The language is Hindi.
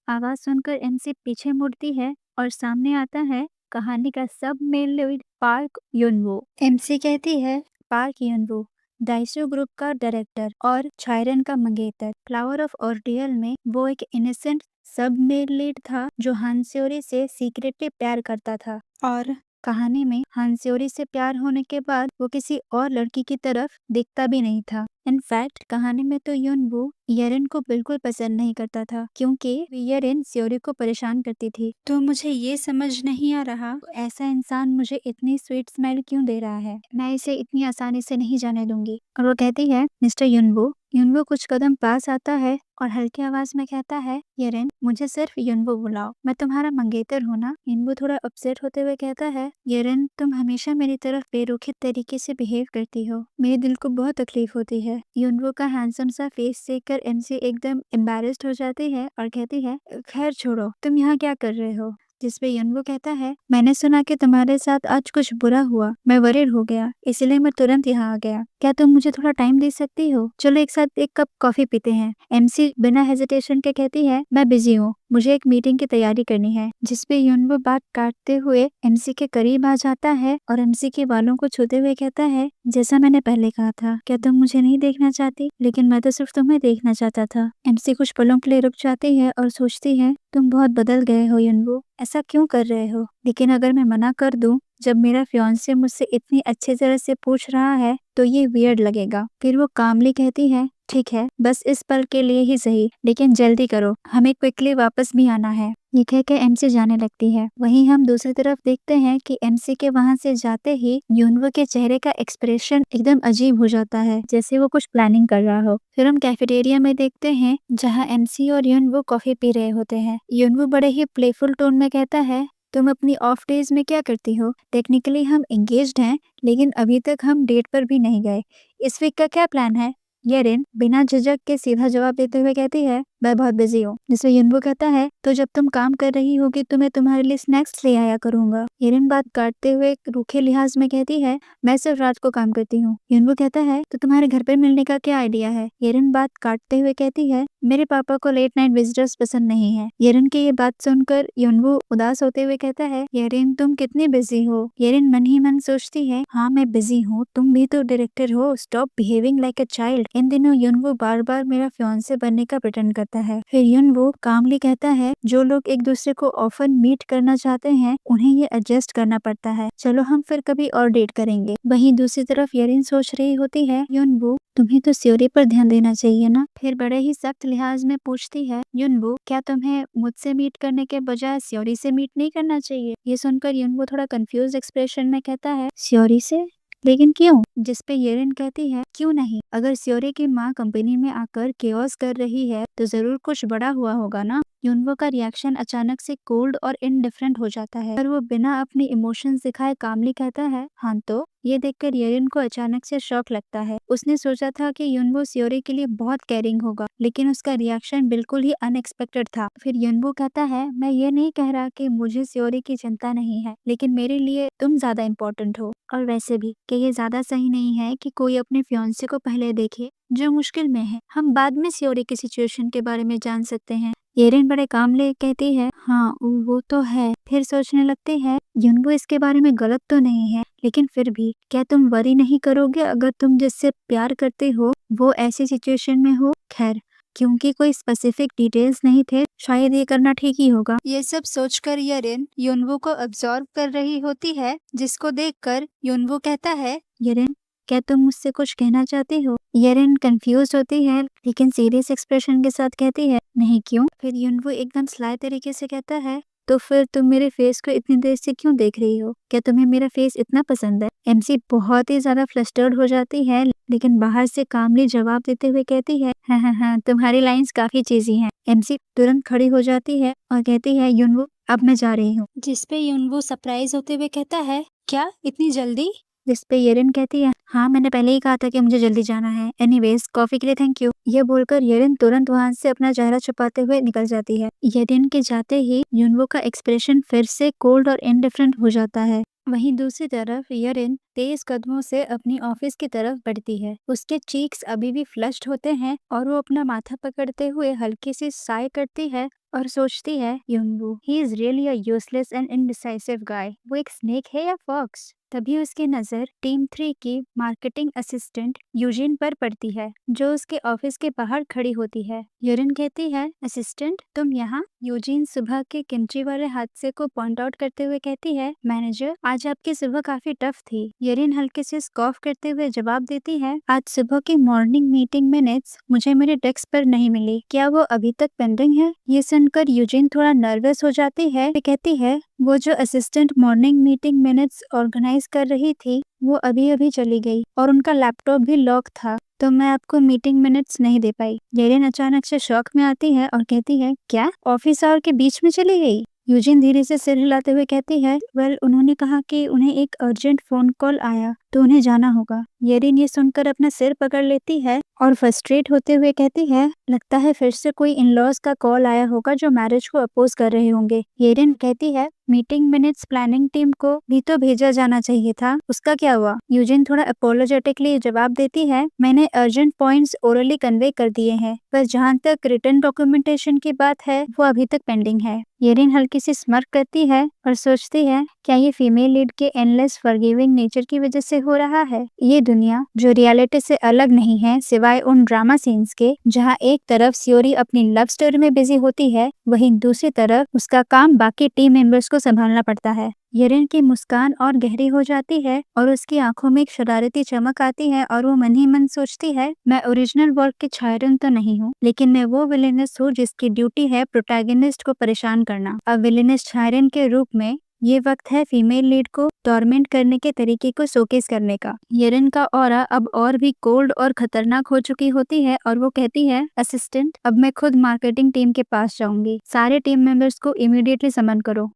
आवाज सुनकर एमसी पीछे मुड़ती है और सामने आता है कहानी का सब मेन लीड पार्क युनवो। एमसी कहती है, पार्क युनवो डाइसो ग्रुप का डायरेक्टर और छायरन का मंगेतर। फ्लावर ऑफ ऑर्डियल में वो एक इनोसेंट सब मेन लीड था जो हानसेओरी से सीक्रेटली प्यार करता था, और कहानी में हानसेओरी से प्यार होने के बाद वो किसी और लड़की की तरफ दिखता भी नहीं था। इनफैक्ट कहानी में तो युनवो येरिन को बिल्कुल पसंद नहीं करता था क्योंकि येरिन सेओरी को परेशान करती थी। तो मुझे ये समझ नहीं आ रहा ऐसा इंसान मुझे इतनी स्वीट स्माइल क्यों दे रहा है। मैं इसे इतनी आसानी से नहीं जाने दूंगी। और वो कहती है, मिस्टर युनवो। युनवो कुछ कदम पास आता है और हल्की आवाज में कहता है, येरिन मुझे सिर्फ युनवो बुलाओ, मैं तुम्हारा मंगेतर हूँ ना। युनवो थोड़ा अपसेट होते हुए कहता है, येरिन तुम हमेशा मेरी तरफ बेरुखी तरीके से बिहेव करती हो, मेरे दिल को बहुत तकलीफ होती है। युनवो का हैंडसम सा फेस देखकर एमसी एकदम एम्बैरेस्ड हो जाती है और कहती है, खैर छोड़ो, तुम यहाँ क्या कर रहे हो। जिसपे युनवो कहता है, मैंने सुना कि तुम्हारे साथ आज कुछ बुरा हुआ, मैं वरीड हो गया, इसलिए मैं तुरंत यहाँ आ गया। क्या तुम मुझे थोड़ा टाइम दे सकती हो? चलो एक साथ एक कप कॉफी पीते हैं। एमसी बिना हेजिटेशन के कहती है, मैं बिजी हूँ, मुझे एक मीटिंग की तैयारी करनी है। जिसपे युनवो बात काटते हुए एमसी के करीब आ जाता है और एमसी के बालों को छूते हुए कहता है, जैसा मैंने पहले कहा था, क्या तुम मुझे नहीं देखना चाहती? लेकिन मैं तो सिर्फ तुम्हें देखना चाहता था। एमसी कुछ पलों के लिए रुक जाती है और सोचती है, तुम बहुत बदल गए हो युनवो, ऐसा क्यों कर रहे हो? लेकिन अगर मैं मना कर दूं, जब मेरा फियांसे मुझसे इतनी अच्छी तरह से पूछ रहा है तो ये वियर्ड लगेगा। फिर वो कामली कहती है, ठीक है, बस इस पल के लिए ही सही, लेकिन जल्दी करो, हमें क्विकली वापस भी आना है। ये कहकर एमसी जाने लगती है। वहीं हम दूसरी तरफ देखते हैं कि एमसी के वहां से जाते ही युनवो के चेहरे का एक्सप्रेशन एकदम अजीब हो जाता है, जैसे वो कुछ प्लानिंग कर रहा हो। फिर हम कैफेटेरिया में देखते हैं जहाँ एमसी और युनवो कॉफी पी रहे होते हैं। युनवो बड़े ही प्लेफुल टोन में कहता है, तुम अपनी ऑफ डेज में क्या करती हो? टेक्निकली हम एंगेज्ड हैं, लेकिन अभी तक हम डेट पर भी नहीं गए। इस वीक का क्या प्लान है? येरिन बिना झिझक के सीधा जवाब देते हुए कहती है, मैं बहुत बिजी हूँ। जिसमें युनवो कहता है, तो जब तुम काम कर रही होगी तो मैं तुम्हारे लिए स्नैक्स ले आया करूंगा। येरिन बात काटते हुए रूखे लिहाज में कहती है, मैं सिर्फ रात को काम करती हूँ। युनवो कहता है, तो तुम्हारे घर पर मिलने का क्या आइडिया है? येरिन बात काटते हुए कहती है, मेरे पापा को लेट नाइट विजिटर्स पसंद नहीं है। येरिन की ये बात सुनकर युनवो उदास होते हुए कहता है, येरिन तुम कितनी बिजी हो? येरिन मन ही मन सोचती है, हाँ मैं बिजी हूँ, तुम भी तो डायरेक्टर हो, stop behaving like a child. इन दिनों युनवो बार बार मेरा फियांसे बनने का प्रेटेंड करता है। फिर युनवो कामली कहता है, जो लोग एक दूसरे को ऑफन मीट करना चाहते हैं उन्हें ये एडजस्ट करना पड़ता है, चलो हम फिर कभी और डेट करेंगे। वहीं दूसरी तरफ येरिन सोच रही होती है, युनवो तुम्हें तो सेओरी पर ध्यान देना चाहिए ना। फिर बड़े ही सख्त लिहाज में पूछती है, युनवो क्या तुम्हें मुझसे मीट करने के बजाय सेओरी से मीट नहीं करना चाहिए? ये सुनकर युनवो थोड़ा कंफ्यूज एक्सप्रेशन में कहता है, सेओरी से? लेकिन क्यों? जिसपे येरिन कहती है, क्यों नहीं, अगर सेओरी की माँ कंपनी में आकर केओस कर रही है तो जरूर कुछ बड़ा हुआ होगा ना। युनवो का रिएक्शन अचानक से कोल्ड और इनडिफरेंट हो जाता है और वो बिना अपनी इमोशंस दिखाए कामली कहता है, हाँ तो। ये देखकर येरिन को अचानक से शॉक लगता है। उसने सोचा था कि युनवो सेओरी के लिए बहुत केयरिंग होगा, लेकिन उसका रिएक्शन बिल्कुल ही अनएक्सपेक्टेड था। फिर युनवो कहता है, मैं ये नहीं कह रहा कि मुझे सेओरी की चिंता नहीं है, लेकिन मेरे लिए तुम ज्यादा इम्पोर्टेंट हो। और वैसे भी कि ये ज्यादा सही नहीं है कि कोई अपने फियांसे को पहले देखे जो मुश्किल में है। हम बाद में सेओरी की सिचुएशन के बारे में जान सकते हैं। येरिन बड़े कामले कहती है, हाँ वो तो है। फिर सोचने लगती है, युनवो इसके बारे में गलत तो नहीं है, लेकिन फिर भी क्या तुम वरी नहीं करोगे अगर तुम जिससे प्यार करते हो वो ऐसी सिचुएशन में हो? खैर, क्योंकि कोई स्पेसिफिक डिटेल्स नहीं थे, शायद ये करना ठीक ही होगा। ये सब सोचकर येरिन युनवो को अब्सॉर्ब कर रही होती है, जिसको देखकर युनवो कहता है, येरिन क्या तुम मुझसे कुछ कहना चाहती हो? येरिन कंफ्यूज होती है लेकिन सीरियस एक्सप्रेशन के साथ कहती है, नहीं, क्यों? फिर युनवो एकदम स्लाई तरीके से कहता है, तो फिर तुम मेरे फेस को इतनी देर से क्यों देख रही हो? क्या तुम्हें मेरा फेस इतना पसंद है? एमसी बहुत ही ज्यादा फ्लस्टर्ड हो जाती है, लेकिन बाहर से कामली जवाब देते हुए कहती है, हाँ, तुम्हारी लाइंस काफी चीजी हैं। एमसी तुरंत खड़ी हो जाती है और कहती है, युनवो अब मैं जा रही हूँ। जिसपे युनवो सरप्राइज होते हुए कहता है, क्या इतनी जल्दी? जिसपे येरिन कहती है, हाँ मैंने पहले ही कहा था कि मुझे जल्दी जाना है। एनीवेज कॉफी के लिए थैंक यू। ये बोलकर येरिन तुरंत वहां से अपना चेहरा छुपाते हुए निकल जाती है। येरिन के जाते ही युनवो का एक्सप्रेशन फिर से कोल्ड और इनडिफरेंट हो जाता है। वहीं दूसरी तरफ येरिन तेज कदमों से अपनी ऑफिस की तरफ बढ़ती है। उसके चीक्स अभी भी फ्लश्ड होते हैं और वो अपना माथा पकड़ते हुए हल्की सी साय करती है और सोचती है you know, he is really a useless and indecisive guy. वो एक स्नेक है या फॉक्स? तभी उसकी नजर टीम 3 की मार्केटिंग असिस्टेंट यूजिन पर पड़ती है, जो उसके ऑफिस के बाहर खड़ी होती है। यूरिन कहती है, असिस्टेंट तुम यहाँ? यूजिन सुबह के किमची वाले हादसे को पॉइंट आउट करते हुए कहती है, मैनेजर आज आपकी सुबह काफी टफ थी। यूरिन हल्के से स्कॉफ करते हुए जवाब देती है, आज सुबह की मॉर्निंग मीटिंग मिनट्स मुझे मेरे डेस्क पर नहीं मिली। क्या वो अभी तक पेंडिंग है? ये सुनकर यूजिन थोड़ा नर्वस हो जाती है। वे कहती है, वो जो assistant morning meeting minutes organise कर रही थी वो अभी अभी चली गई और उनका लैपटॉप भी लॉक था, तो मैं आपको मीटिंग मिनट्स नहीं दे पाई। येरिन अचानक से शॉक में आती है और कहती है, क्या ऑफिस आवर के बीच में चली गई? यूजिन धीरे से सिर हिलाते हुए कहती है, वेल उन्होंने कहा कि उन्हें एक अर्जेंट फोन कॉल आया तो उन्हें जाना होगा। येरिन ये सुनकर अपना सिर पकड़ लेती है और फ्रस्ट्रेट होते हुए कहती है, लगता है फिर से कोई इन-लॉज का कॉल आया होगा जो मैरिज को अपोज कर रहे होंगे। येरिन कहती है, मीटिंग मिनट्स प्लानिंग टीम को भी तो भेजा जाना चाहिए था, उसका क्या हुआ? यूजिन थोड़ा अपोलोजेटिकली जवाब देती है, मैंने अर्जेंट पॉइंट्स ओरली कन्वे कर दिए हैं, पर जहाँ तक रिटर्न डॉक्यूमेंटेशन की बात है वो अभी तक पेंडिंग है। येरिन हल्की सी स्मर्क करती है और सोचती है, क्या ये फीमेल लीड के एंडलेस फॉरगिविंग नेचर की वजह से हो रहा है? ये दुनिया जो रियलिटी से अलग नहीं है सिवाय उन ड्रामा सीन्स के, जहाँ एक तरफ सियोरी अपनी लव स्टोरी में बिजी होती है, वहीं दूसरी तरफ उसका काम बाकी टीम मेंबर्स को संभालना पड़ता है। येरिन की मुस्कान और गहरी हो जाती है और उसकी आंखों में एक शरारती चमक आती है और वो मन ही मन सोचती है, मैं ओरिजिनल वर्क की छायरन तो नहीं हूँ, लेकिन मैं वो विलेनिस्ट हूँ जिसकी ड्यूटी है प्रोटैगनिस्ट को परेशान करना। अब विलेनिस्ट छायरन के रूप में ये वक्त है फीमेल लीड को टॉर्मेंट करने के तरीके को शोकेस करने का। येरिन का ऑरा अब और भी कोल्ड और खतरनाक हो चुकी होती है और वो कहती है, असिस्टेंट अब मैं खुद मार्केटिंग टीम के पास जाऊंगी, सारे टीम मेंबर्स को इमीडिएटली समन करो।